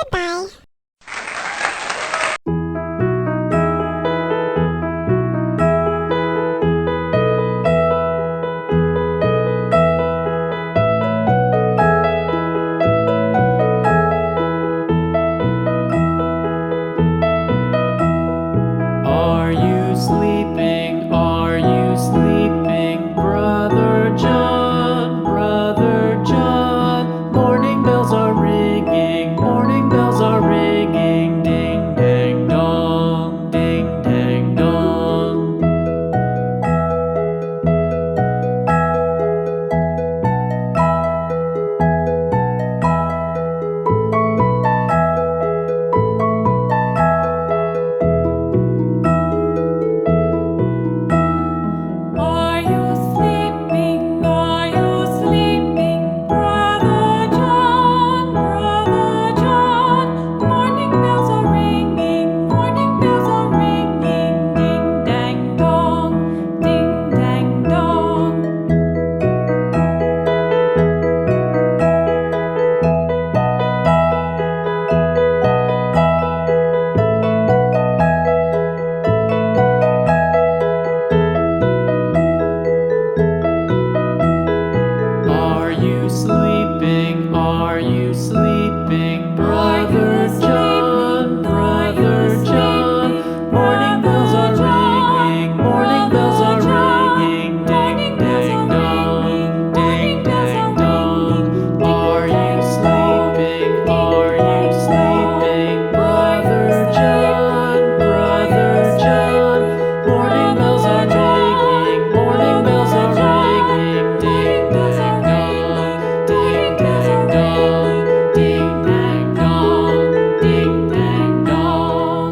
Goodbye. Are you sleeping? Are you sleeping? Brother John, Brother John. Morning bells are ringing, morning bells are ringing. Ding dang dong, ding dang dong. Are you sleeping? Are you sleeping? Brother John, Brother John. Morning bells are ringing, morning bells are ringing. Ding dang dong, ding dang dong. Are you sleeping? Are you sleeping? Brother John, Brother John. Morning bells are ringing, morning bells are ringing. Ding dang dong, ding dang dong. Are you sleeping? Are you sleeping? Brother John, Brother John. Morning bells are ringing, morning bells are ringing. Ding dang dong, ding dang dong, ding dang dong, ding dang dong.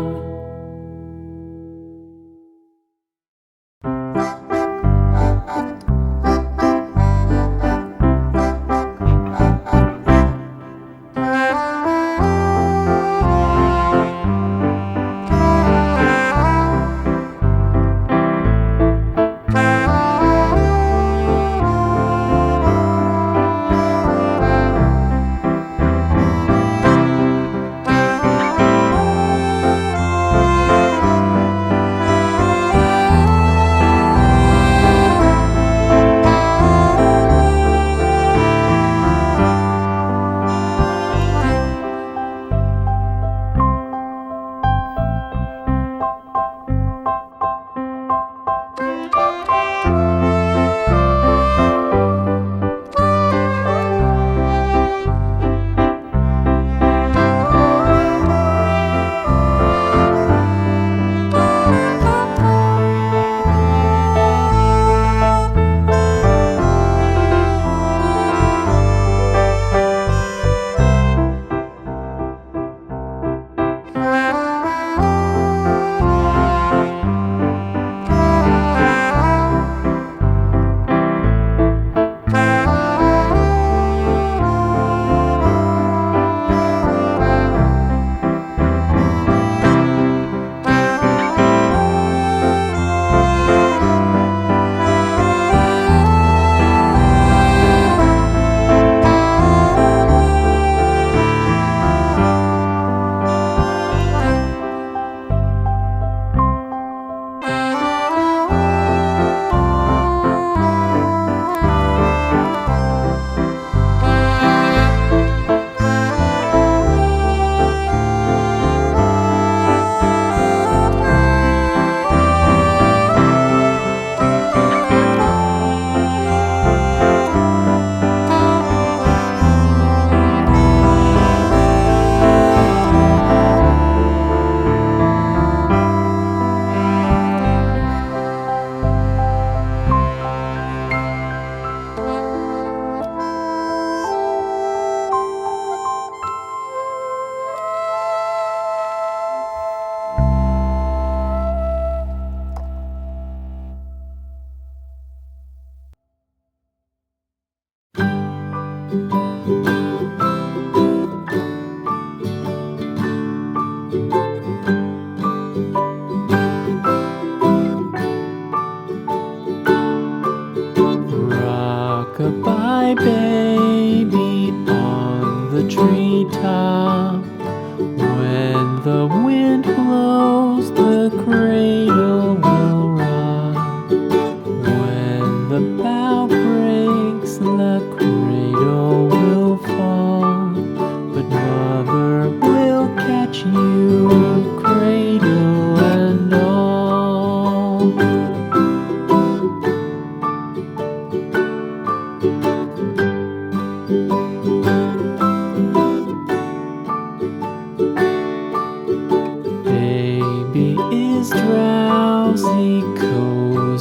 Rock-a-bye baby on the treetop.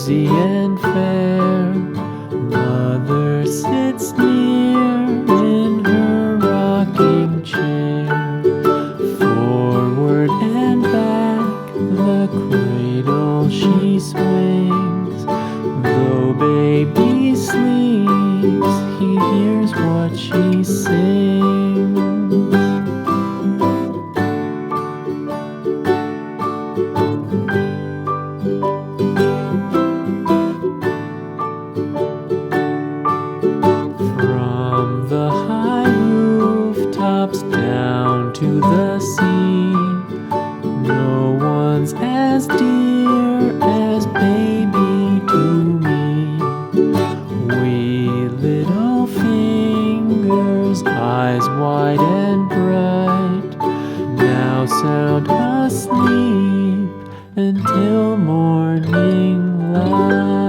rosy and fair. Mother sits near in her rocking chair. Forward and back the cradle she swings. Though baby sleeps, he hears what she sings. From the high rooftops down to the sea, no one's as dear as baby to me. Wee little fingers, eyes wide and bright, now sound asleep until morning light.